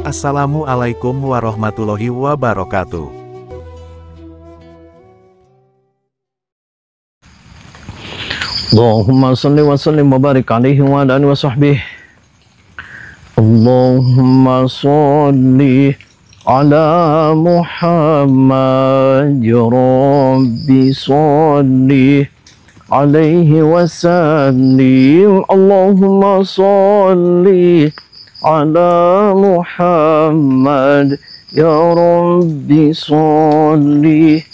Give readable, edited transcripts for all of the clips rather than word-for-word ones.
Assalamualaikum warahmatullahi wabarakatuh. Allahumma salli wa sallim wa barik alaihi wa ala alihi wa sahbihi. Allahumma salli ala Muhammad ya Rabbi salli alaihi wa sallim. Allahumma salli ala Muhammad ya Rabbi salli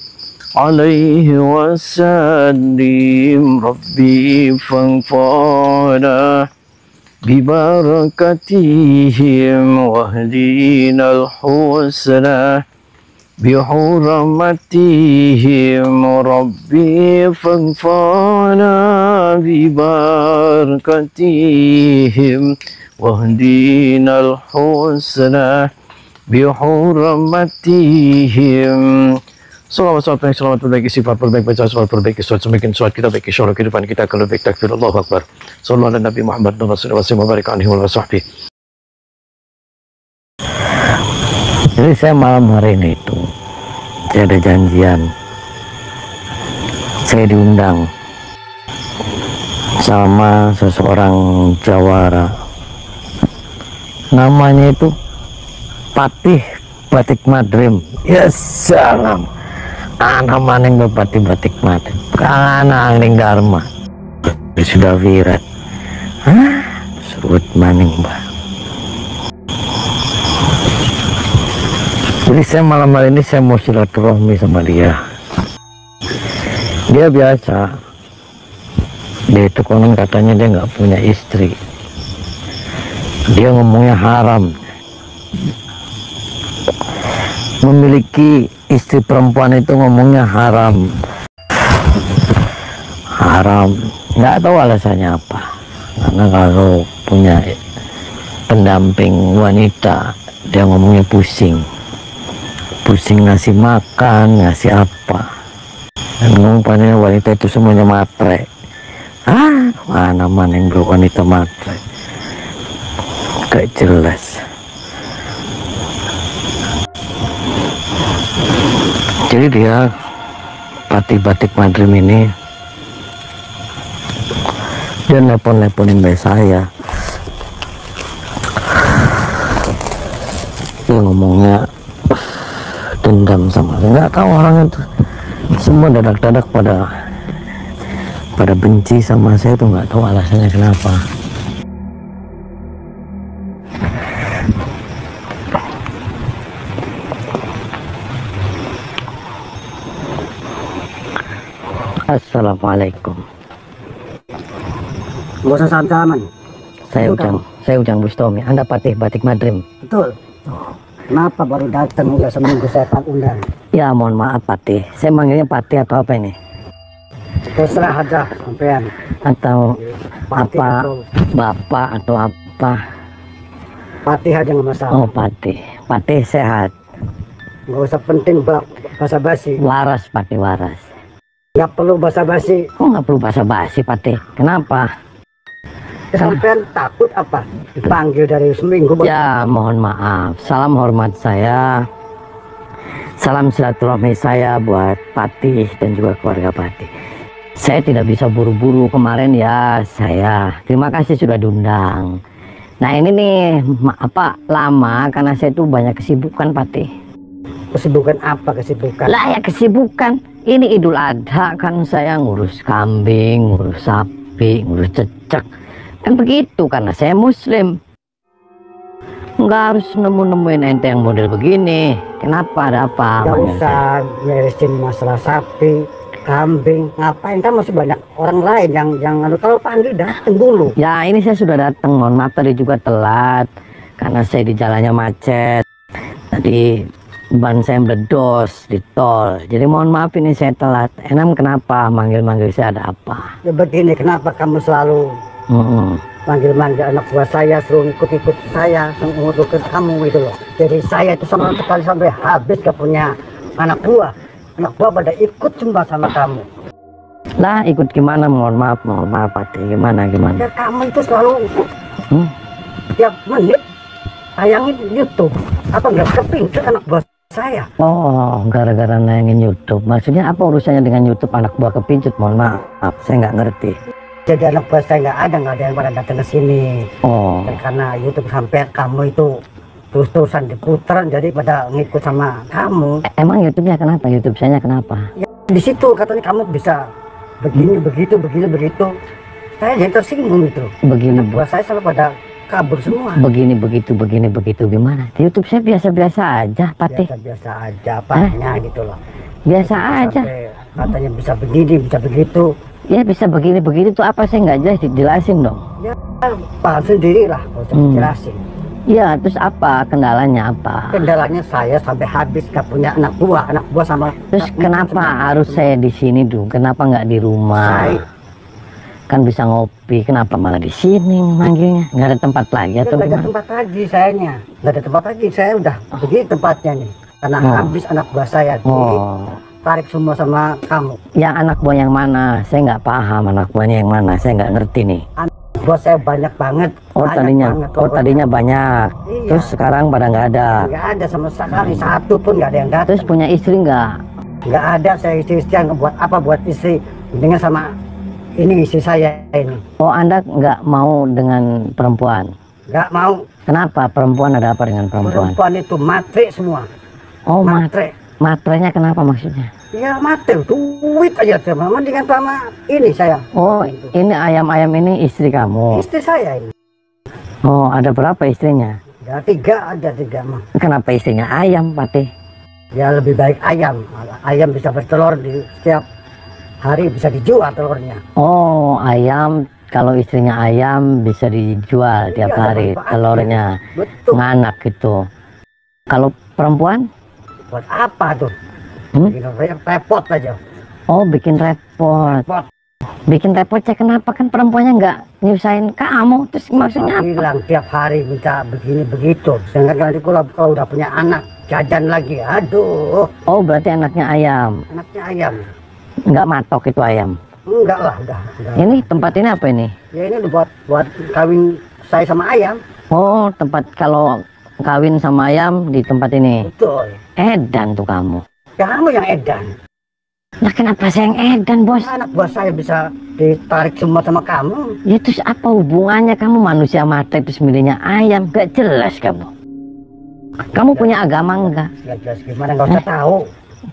alaihi wa sallim. Rabbi fanfa'na bibarakatihim wahdina al-husna bihurmatihim. Rabbi fanfa'na bibarakatihim wahdina al-husna bihurmatihim. Salawat terbaik, sifat terbaik, baca salawat terbaik, semakin salawat kita baik, insyaallah kehidupan kita akan lebih takbir. Allahu Akbar. Sallallahu ala Nabi Muhammad Rasulullah wa barik alaihi wa sahbihi. Jadi saya malam hari ini itu saya ada janjian, saya diundang sama seseorang jawara, namanya itu Patih Batik Madrim. Ya salam, anak maning Bupati Batik Madrim, kana angling Dharma sudah virat. Serut maning mbak. Jadi saya malam hari ini saya mau silaturahmi sama dia. Dia biasa, dia itu konon katanya dia nggak punya istri, dia ngomongnya haram. Memiliki istri perempuan itu ngomongnya haram. Haram, nggak tahu alasannya apa. Karena kalau punya pendamping wanita, dia ngomongnya pusing ngasih makan, ngasih apa. Dan ngomongnya wanita itu semuanya matre. Mana yang wanita matre, gak jelas. Jadi dia Patih Batik Madrim ini, dia nelponin bayi saya, dia ngomongnya dendam sama saya. Nggak tahu orang itu semua dadak-dadak pada benci sama saya tuh, nggak tahu alasannya kenapa. Assalamualaikum. Nggak usah salam-salaman. Saya Ujang Bustomi. Anda Patih Batik Madrim? Betul. Kenapa baru datang, udah seminggu saya tak undang? Ya mohon maaf Patih, saya manggilnya Patih atau apa ini? Terserah aja sampean. Atau Patih apa, atau Bapak atau apa? Patih aja nggak masalah. Oh Patih sehat. Nggak usah penting basa-basi. Waras Patih, waras. Nggak perlu basa-basi. Kok nggak perlu basa-basi Patih? Kenapa? Sampean takut apa? Dipanggil dari seminggu. Ya mohon maaf, salam hormat saya, salam silaturahmi saya buat Patih dan juga keluarga Patih. Saya tidak bisa buru-buru kemarin ya, saya terima kasih sudah diundang. Nah ini nih lama karena saya tuh banyak kesibukan Patih. Kesibukan apa kesibukan? Lah ya kesibukan, ini Idul Adha kan saya ngurus kambing, ngurus sapi, ngurus cecek. Kan begitu karena saya muslim. Nggak harus nemuin ente yang model begini. Kenapa, ada apa? Nggak usah ngeresin masalah sapi, kambing. Ngapain, kan masih banyak orang lain yang kalau panggil datang dulu. Ya ini saya sudah datang, mohon maaf tadi juga telat karena saya di jalannya macet. Tadi ban saya meledos di tol, jadi mohon maaf ini saya telat. Enam kenapa manggil saya, ada apa? Ya begini, kenapa kamu selalu manggil-manggil anak buah saya, suruh ikut-ikut saya, ngurus kamu itu loh. Jadi saya itu sama sekali sampai habis gak punya anak buah pada ikut cuma sama kamu. Lah ikut gimana? Mohon maaf Patih, gimana? Ya kamu itu selalu tiap menit tayangin YouTube. Apa nggak kepincut anak buah saya? Oh, gara-gara nayangin YouTube. Maksudnya apa urusannya dengan YouTube anak buah kepincut? Mohon maaf, saya nggak ngerti. Jadi anak buah saya nggak ada yang pada datang ke sini. Oh, Dan karena YouTube sampai kamu itu terus-terusan diputar, jadi pada ngikut sama kamu. emang YouTube-nya kenapa? YouTube saya kenapa? Ya, di situ katanya kamu bisa begini, begitu, begini, begitu. Saya jadi tersinggung itu. Begini, Anak buah saya selalu pada kabur semua. begini, begitu, gimana? Di YouTube saya biasa-biasa aja, Patih. Biasa-biasa aja, apanya gitu loh. Biasa aja. Sampai katanya bisa begini, bisa begitu. Ya bisa begini, begitu tuh apa saya nggak jelas, dijelasin dong. Ya paham sendiri lah, nggak usah dijelasin. Iya, terus apa kendalanya apa? Kendalanya saya sampai habis gak punya anak buah sama. Terus kenapa harus saya di sini dong? Kenapa nggak di rumah? Kan bisa ngopi, kenapa malah di sini manggilnya? Nggak ada tempat lagi atau Nggak ada gimana? tempat lagi sayanya, nggak ada tempat lagi. Saya udah begini tempatnya nih, karena habis anak buah saya tarik semua sama kamu. Yang anak buah yang mana? Saya nggak paham anak buahnya yang mana. Saya nggak ngerti nih. Buah saya banyak banget. Oh banyak tadinya, banget, oh tadinya banyak. Iya. Terus sekarang pada nggak ada. Nggak ada sama sekali, satu pun nggak ada yang datang. Terus punya istri nggak? Nggak ada. Saya istri yang buat apa, buat istri dengan sama ini istri saya ini. Oh Anda nggak mau dengan perempuan? Nggak mau. Kenapa? Perempuan ada apa dengan perempuan? Perempuan itu matre semua. Oh Matre. Matrenya kenapa maksudnya? Ya matre, duit aja sama. Mendingan sama ini saya. Oh ini ayam-ayam ini istri kamu? Istri saya ini. Oh ada berapa istrinya? Ya ada tiga mah. Kenapa istrinya ayam, Patih? Ya lebih baik ayam. Ayam bisa bertelur di setiap hari, bisa dijual telurnya. Oh ayam, kalau istrinya ayam bisa dijual tiap Iya, hari dapat telurnya, Betul. nganak gitu. Kalau perempuan? Buat apa tuh? Hmm? Bikin repot aja. Oh bikin repot. Repot. Bikin repot cek kenapa? Kan perempuannya nggak nyusahin kamu. Terus maksudnya apa? Bilang tiap hari minta begini begitu. Sedangkan nanti kalau udah punya anak jajan lagi. Aduh, Oh berarti anaknya ayam. anaknya ayam. Nggak matok itu ayam. Enggak lah, udah. Ini tempat ini apa ini? Ya ini udah buat kawin saya sama ayam. Oh tempat kalau kawin sama ayam di tempat ini. Betul. Edan tuh kamu. Kamu yang edan. Nah kenapa saya yang edan bos? Anak buah saya bisa ditarik semua sama kamu. Ya terus apa hubungannya kamu manusia mati terus milihnya ayam? Gak jelas kamu. Kamu punya agama enggak? Nggak jelas gimana, nggak usah tahu.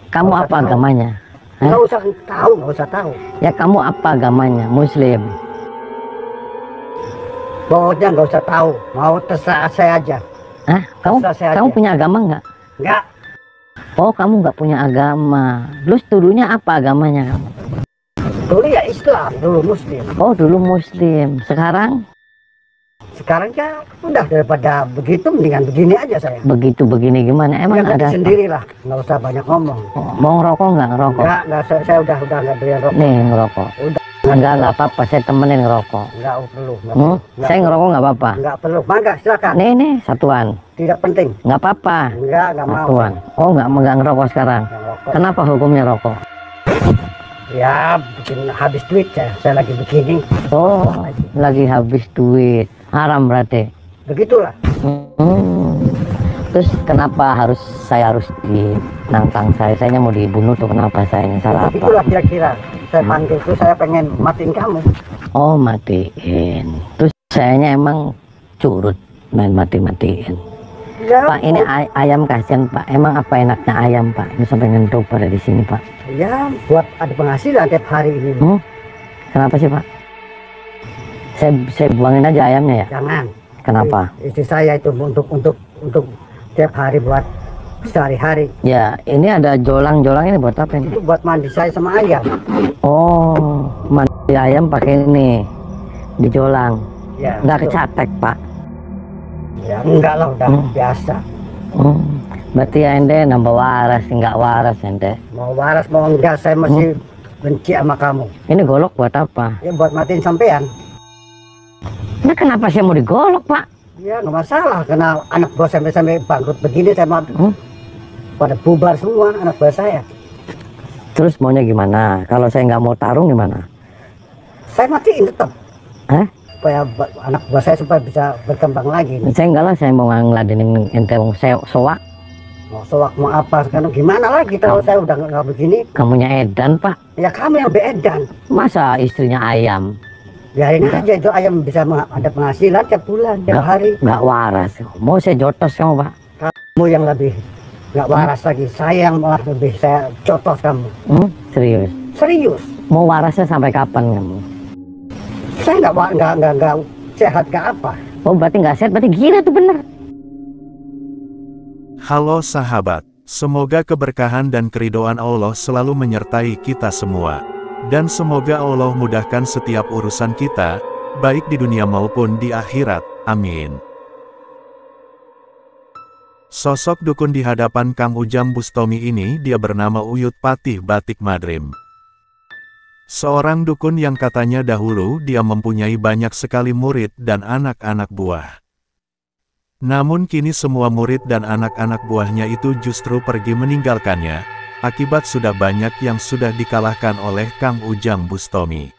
Kamu Nggak apa usah tahu. agamanya? Hah? Nggak usah tahu, nggak usah tahu. Ya kamu apa agamanya? Muslim. Pokoknya nggak usah tahu. Mau terserah saya aja. Hah? Terserah saya Kamu aja. punya agama enggak? Nggak. Oh kamu nggak punya agama. Terus dulunya apa agamanya kamu? Dulu ya Islam, dulu Muslim. Oh dulu Muslim. Sekarang Sekarang ya udah, daripada begitu mendingan begini aja saya. begitu begini gimana? Emang Ya, ada apa? sendirilah, nggak usah banyak ngomong. Oh, mau ngerokok nggak ngerokok? Nggak, saya udah nggak beli rokok. Nih ngerokok. Udah. Nggak apa-apa. Saya temenin ngerokok. Nggak perlu. Nggak Hmm? perlu. Nggak Saya ngerokok nggak apa-apa. Nggak perlu. Mangga, silakan. Nih satuan. Tidak penting. Nggak apa-apa. Nggak mau. Satuan. Oh nggak ngerokok sekarang. Nggak rokok. Kenapa hukumnya rokok? Ya, bikin habis duit saya lagi begini. Oh lagi habis duit. Haram berarti. Begitulah. Terus kenapa saya harus dinantang saya mau dibunuh tuh kenapa saya salah apa? Begitulah kira-kira. Saya panggil itu, saya pengen matiin kamu. Oh matiin. Terus sayanya emang curut main mati-matiin. Ya, Pak ini ayam kasihan Pak. Emang apa enaknya ayam Pak? Ini sampai ngendok pada di sini Pak. ya buat ada penghasilan tiap hari ini. Kenapa sih Pak? Saya buangin aja ayamnya ya. Jangan. Kenapa? Istri saya itu untuk tiap hari buat sehari-hari. Ya ini ada jolang-jolang ini buat apa ini? Itu buat mandi saya sama ayam. Oh mandi ayam pakai ini dijolang. Ya, Nggak betul. kecatek Pak. Ya enggak lah, udah biasa. Berarti ya ente nambah waras, nggak waras ente. Mau waras mau enggak, saya masih benci sama kamu. Ini golok buat apa? Ya buat matiin sampean. Nah kenapa saya mau digolok Pak? Ya nggak masalah, karena anak buah sampai bangkrut begini saya mau pada bubar semua anak buah saya. Terus maunya gimana? Kalau saya nggak mau tarung gimana? Saya matiin tetap. Hah? supaya anak buah saya supaya bisa berkembang lagi. Saya enggak lah, saya mau ngeladenin ente wong soak. Mau soak mau apa sekarang gimana lagi kalau saya udah nggak begini. Kamunya edan, Pak. Ya kamu yang beedan. Masa istrinya ayam? Biarin aja itu ayam bisa ada penghasilan tiap bulan, tiap hari. Nggak waras. Mau saya jotos kamu, Pak? Kamu yang lebih nggak waras lagi. Saya yang malah lebih saya jotos kamu. Serius? Serius. Mau warasnya sampai kapan kamu? Saya nggak sehat nggak apa. Oh berarti nggak sehat, berarti gila tuh bener. Halo sahabat, semoga keberkahan dan keridhaan Allah selalu menyertai kita semua. Dan semoga Allah mudahkan setiap urusan kita, baik di dunia maupun di akhirat. Amin. Sosok dukun di hadapan Kang Ujang Bustomi ini dia bernama Uyut Patih Batik Madrim. Seorang dukun yang katanya dahulu dia mempunyai banyak sekali murid dan anak-anak buah. Namun kini semua murid dan anak-anak buahnya itu justru pergi meninggalkannya, akibat sudah banyak yang sudah dikalahkan oleh Kang Ujang Bustomi.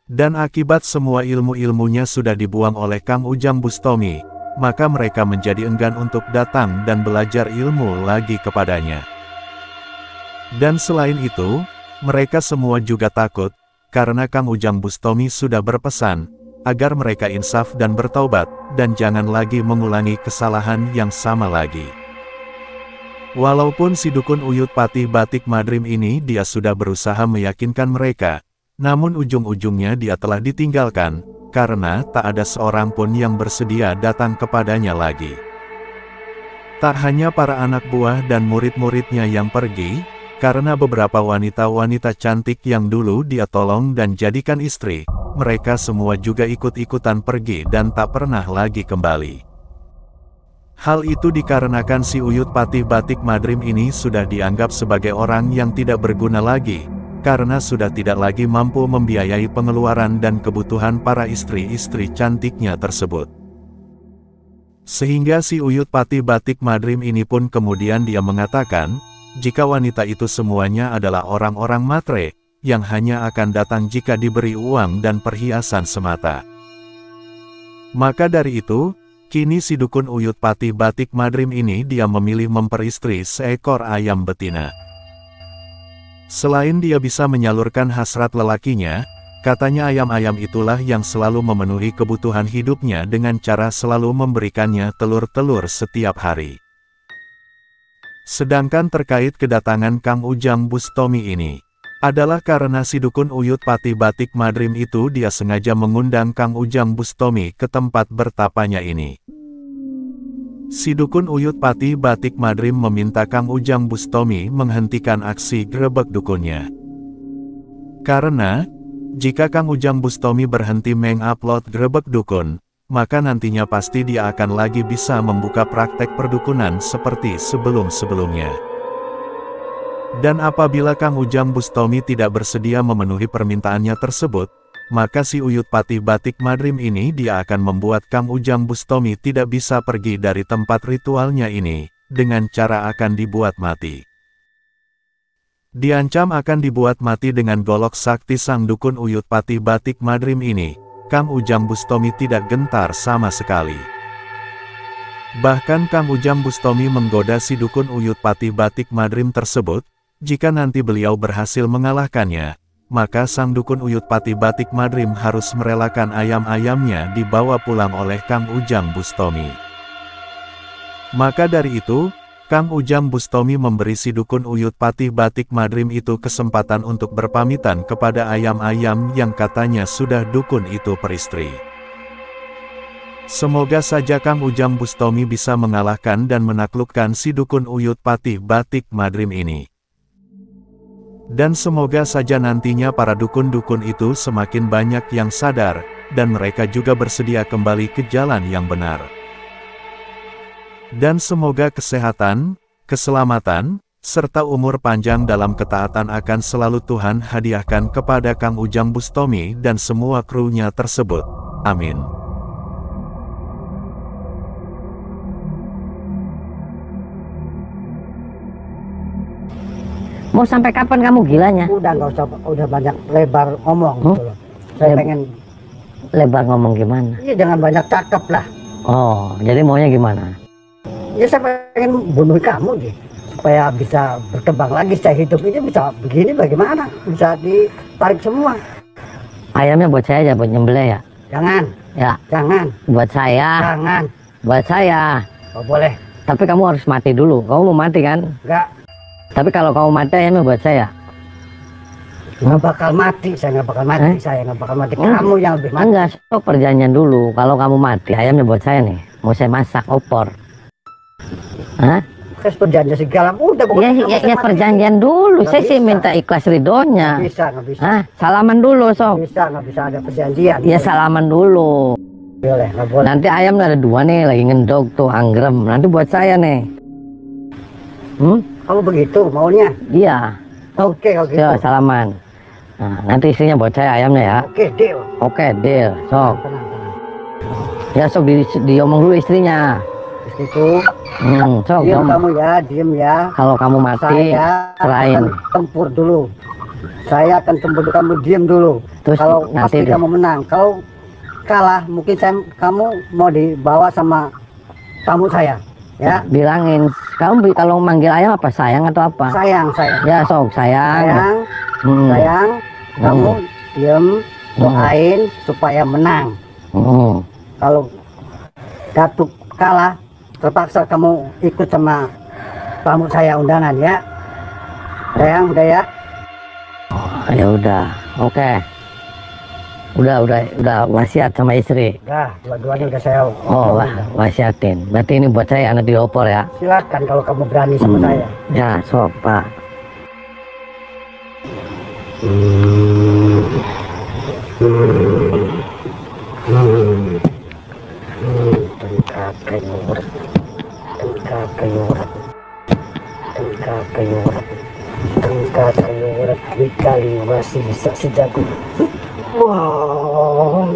Dan akibat semua ilmu-ilmunya sudah dibuang oleh Kang Ujang Bustomi, maka mereka menjadi enggan untuk datang dan belajar ilmu lagi kepadanya. Dan selain itu, mereka semua juga takut, karena Kang Ujang Bustomi sudah berpesan, agar mereka insaf dan bertaubat, dan jangan lagi mengulangi kesalahan yang sama lagi. Walaupun si dukun Uyut Patih Batik Madrim ini dia sudah berusaha meyakinkan mereka, namun ujung-ujungnya dia telah ditinggalkan, karena tak ada seorang pun yang bersedia datang kepadanya lagi. Tak hanya para anak buah dan murid-muridnya yang pergi, karena beberapa wanita-wanita cantik yang dulu dia tolong dan jadikan istri, mereka semua juga ikut-ikutan pergi dan tak pernah lagi kembali. Hal itu dikarenakan si Uyut Patih Batik Madrim ini sudah dianggap sebagai orang yang tidak berguna lagi, karena sudah tidak lagi mampu membiayai pengeluaran dan kebutuhan para istri-istri cantiknya tersebut. Sehingga si Uyut Patih Batik Madrim ini pun kemudian dia mengatakan, jika wanita itu semuanya adalah orang-orang matre, yang hanya akan datang jika diberi uang dan perhiasan semata. Maka dari itu, kini si dukun Uyut Patih Batik Madrim ini dia memilih memperistri seekor ayam betina. Selain dia bisa menyalurkan hasrat lelakinya, katanya ayam-ayam itulah yang selalu memenuhi kebutuhan hidupnya dengan cara selalu memberikannya telur-telur setiap hari. Sedangkan terkait kedatangan Kang Ujang Bustomi ini, adalah karena si dukun Uyut Patih Batik Madrim itu dia sengaja mengundang Kang Ujang Bustomi ke tempat bertapanya ini. Si dukun Uyut Patih Batik Madrim meminta Kang Ujang Bustomi menghentikan aksi grebek dukunnya. Karena, jika Kang Ujang Bustomi berhenti mengupload grebek dukun, maka nantinya pasti dia akan lagi bisa membuka praktek perdukunan seperti sebelum-sebelumnya. Dan apabila Kang Ujang Bustomi tidak bersedia memenuhi permintaannya tersebut, maka si Uyut Patih Batik Madrim ini dia akan membuat Kang Ujang Bustomi tidak bisa pergi dari tempat ritualnya ini, dengan cara akan dibuat mati. Diancam akan dibuat mati dengan golok sakti sang dukun Uyut Patih Batik Madrim ini, Kang Ujang Bustomi tidak gentar sama sekali. Bahkan Kang Ujang Bustomi menggoda si dukun Uyut Patih Batik Madrim tersebut, jika nanti beliau berhasil mengalahkannya, maka sang dukun Uyut Patih Batik Madrim harus merelakan ayam-ayamnya dibawa pulang oleh Kang Ujang Bustomi. Maka dari itu, Kang Ujang Bustomi memberi si dukun Uyut Patih Batik Madrim itu kesempatan untuk berpamitan kepada ayam-ayam yang katanya sudah dukun itu peristri. Semoga saja Kang Ujang Bustomi bisa mengalahkan dan menaklukkan si dukun Uyut Patih Batik Madrim ini. Dan semoga saja nantinya para dukun-dukun itu semakin banyak yang sadar, dan mereka juga bersedia kembali ke jalan yang benar. Dan semoga kesehatan, keselamatan, serta umur panjang dalam ketaatan akan selalu Tuhan hadiahkan kepada Kang Ujang Bustomi dan semua krunya tersebut. Amin. Mau sampai kapan kamu gilanya? Udah nggak usah, udah banyak lebar ngomong gitu loh. Saya pengen lebar ngomong gimana? Iya, jangan banyak cakep lah. Oh, jadi maunya gimana? Ya saya pengen bunuh kamu deh, supaya bisa berkembang lagi. Saya hidup ini bisa begini bagaimana? Bisa ditarik semua. Ayamnya buat saya aja, buat nyembelih ya. Jangan, Ya, jangan, buat saya, jangan. buat saya. Oh boleh, Tapi kamu harus mati dulu. Kamu mau mati kan? enggak, Tapi kalau kamu mati ayamnya buat saya. nggak bakal mati. Saya nggak bakal mati. Saya nggak bakal mati. Kamu yang lebih mati. Enggak, sok perjanjian dulu. Kalau kamu mati, ayamnya buat saya nih. Mau saya masak opor. Hah? Terus perjanjian segala udah Ya, ya, ya perjanjian dulu. Nggak Saya sih bisa. minta ikhlas ridhonya. Nggak bisa. Hah? Salaman dulu, sok. Nggak bisa ada perjanjian. Ya salaman dulu. Boleh, nggak boleh. Nanti ayam ada 2 nih, lagi ngendog tuh, anggrem. Nanti buat saya nih. Kamu begitu maunya? Iya. Oke, kalau gitu. Yo, salaman. Nah, nanti isinya buat saya ayamnya ya. Oke, deal. Oke, deal. Sok. Tenang, tenang. Ya, sok diomong dulu istrinya. Istriku, Sok, diem ngomong. kamu ya, diem ya. Kalau kamu mati, Saya serain. akan tempur dulu. Saya akan tempur dulu, kamu diem dulu. Terus Kalau nanti pasti kamu menang. Kalau kalah, mungkin kamu mau dibawa sama tamu saya. Ya, bilangin, kamu kalau manggil ayam apa, sayang atau apa? sayang, sayang. Ya, sok, sayang. Sayang, Hmm. sayang. Kamu diem, doain supaya menang. Hmm. Kalau Datuk kalah, terpaksa kamu ikut sama tamu saya undangan ya. Sayang, udah ya. Ya udah, oke. Udah wasiat sama istri. Udah, dua-duanya udah saya. Oh, wasiatin. Berarti ini buat saya, anak diopor ya. Silakan kalau kamu berani sama saya. Ya, sok, Pak. Tengkak kayurat, tengkak kayurat, tengkak kayurat, tengkak kayurat. Dikali masih bisa sejago. Wah,